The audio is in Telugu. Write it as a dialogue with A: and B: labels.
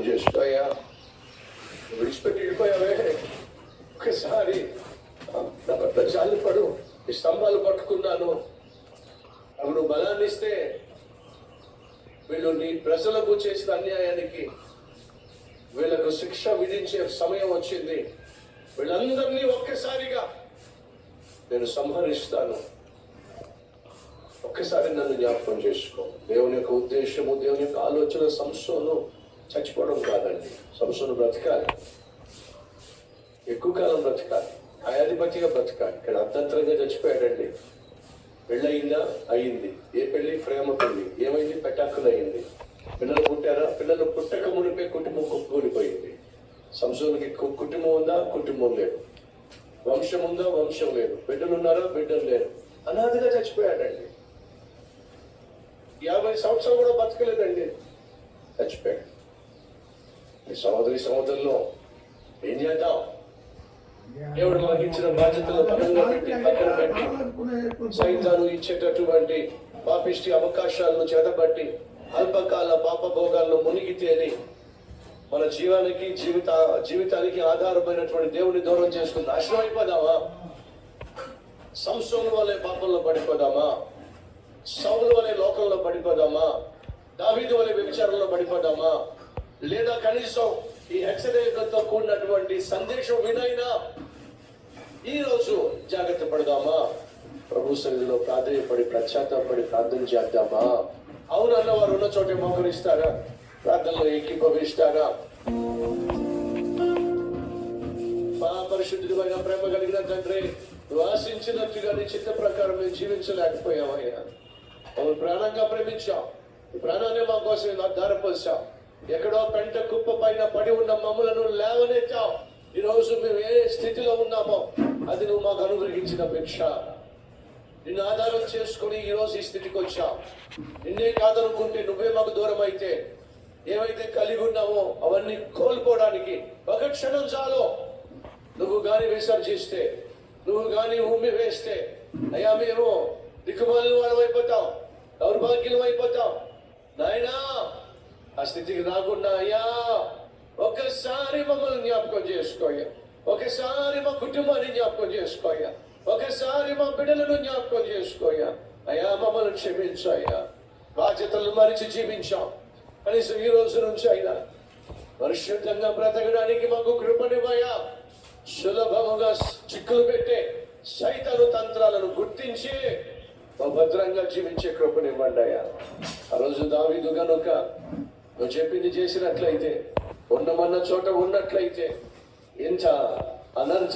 A: చేసుకోయా, విడిచిపెట్టి వెళ్ళిపోయావే, ఒకసారి నా భర్త జాలిపడు, ఈ స్తంభాలు పట్టుకున్నాను, అవి నువ్వు బలాన్ని ఇస్తే వీళ్ళు నీ ప్రజలకు చేసిన అన్యాయానికి వీళ్ళకు శిక్ష విధించే సమయం వచ్చింది. వీళ్ళందరినీ ఒక్కసారిగా నేను సంహరిస్తాను, ఒక్కసారి నన్ను జ్ఞాపకం చేసుకో. దేవుని యొక్క ఉద్దేశము, దేవుని యొక్క ఆలోచన సంసోను చచ్చిపోవడం కాదండి. సంసోను బ్రతకాలి, ఎక్కువ కాలం బ్రతకాలి, న్యాయాధిపతిగా బ్రతకాలి. ఇక్కడ అర్ధంతరంగా చచ్చిపోయాడండి. పెళ్ళయిందా? అయింది. ఏ పెళ్లి? ప్రేమ పెళ్లి. ఏమైంది? పెటాకులు అయింది. పిల్లలు పుట్టారా? పిల్లలు పుట్టక మునిపే కుటుంబం కూలిపోయింది. సంసోనుకి కుటుంబం ఉందా? కుటుంబం లేదు. వంశం ఉందా? వంశం లేదు. బిడ్డలు ఉన్నారా? బిడ్డలు లేరు. అనాథగా చచ్చిపోయాడండి. 50 సంవత్సరాలు కూడా బతకలేదండి, చచ్చిపోయాడు. ఈ సహోదరుల్లో ఏం చేద్దాం? దేవుడు మనకి ఇచ్చిన బాధ్యతలు పక్కన పెట్టి సైతాను ఇచ్చేటటువంటి పాపిష్టి అవకాశాలను చేతబట్టి అల్పకాల పాపభోగాల్లో మునిగి తేలి మన జీవితానికి ఆధారమైనటువంటి దేవుని దూరం చేసుకుని నాశనం అయిపోదామా? సంసోను వలె పాపంలో పడిపోదామా? సౌలు వలె లోకంలో పడిపోదామా? దావీదు వలె వ్యభిచారంలో పడిపోదామా? లేదా కనీసం ఈ హెచ్చరికలతో కూడినటువంటి సందేశం వినైనా ఈ రోజు జాగ్రత్త పడదామా? ప్రభు సన్నిధిలో ప్రాధాన్యపడి పశ్చాత్తాపడి ప్రార్థన చేద్దామా? అవును అన్నవారు ఉన్న చోటే మోకరిస్తారా? ప్రార్థనలో ఏకీభవిస్తారా? మా పరిశుద్ధుడైన ప్రేమ కలిగిన తండ్రి, నువ్వు ఆశించినట్టుగా నీ చిత్త ప్రకారం మేము జీవించలేకపోయామయ్యా. మమ్మల్ని ప్రాణంగా ప్రేమించాం, ఈ ప్రాణాన్ని మా కోసం నాకు ధారపోసాం. ఎక్కడో పెంట కుప్ప పైన పడి ఉన్న మమ్మలను లేవనెత్తాం. ఈ రోజు మేము ఏ స్థితిలో ఉన్నామో అది నువ్వు మాకు అనుగ్రహించిన భిక్ష. నిన్ను ఆధారం చేసుకుని ఈ రోజు ఈ స్థితికి వచ్చాం. నిన్నే కాదనుకుంటే నువ్వే మాకు దూరం అయితే ఏవైతే కలిగి ఉన్నామో అవన్నీ కోల్పోవడానికి ఒక క్షణం చాలు. నువ్వు గాని విసర్జిస్తే, నువ్వు గాని ఉమ్మి వేస్తే అయ్యా మేము దిక్కుమాలిన వాళ్ళం అయిపోతాం, దౌర్భాగ్యం అయిపోతాం. నాయనా ఆ స్థితికి రాకుండా అయ్యా ఒకసారి మమ్మల్ని జ్ఞాపకం చేసుకోయ్యా, ఒకసారి మా కుటుంబాన్ని జ్ఞాపకం చేసుకోయ్యా, ఒకసారి మా బిడ్డలను జ్ఞాపకం చేసుకోయ్యా. అయ్యా మమ్మల్ని క్షమించయ్యా. బాధ్యతలు మరిచి జీవించాం, కనీసం ఈ రోజు నుంచి అయినా పరిశుద్ధంగా బ్రతకడానికి మాకు కృపనివ్వయ్యా. సులభముగా చిక్కులు పెట్టే సైతాను తంత్రాలను గుర్తించి భద్రంగా జీవించే కృపనివ్వండి అయ్యా. ఆ రోజు దావీదు గనుక నువ్వు చెప్పింది చేసినట్లయితే, ఉండమన్న చోట ఉన్నట్లయితే ఇంత అనర్థ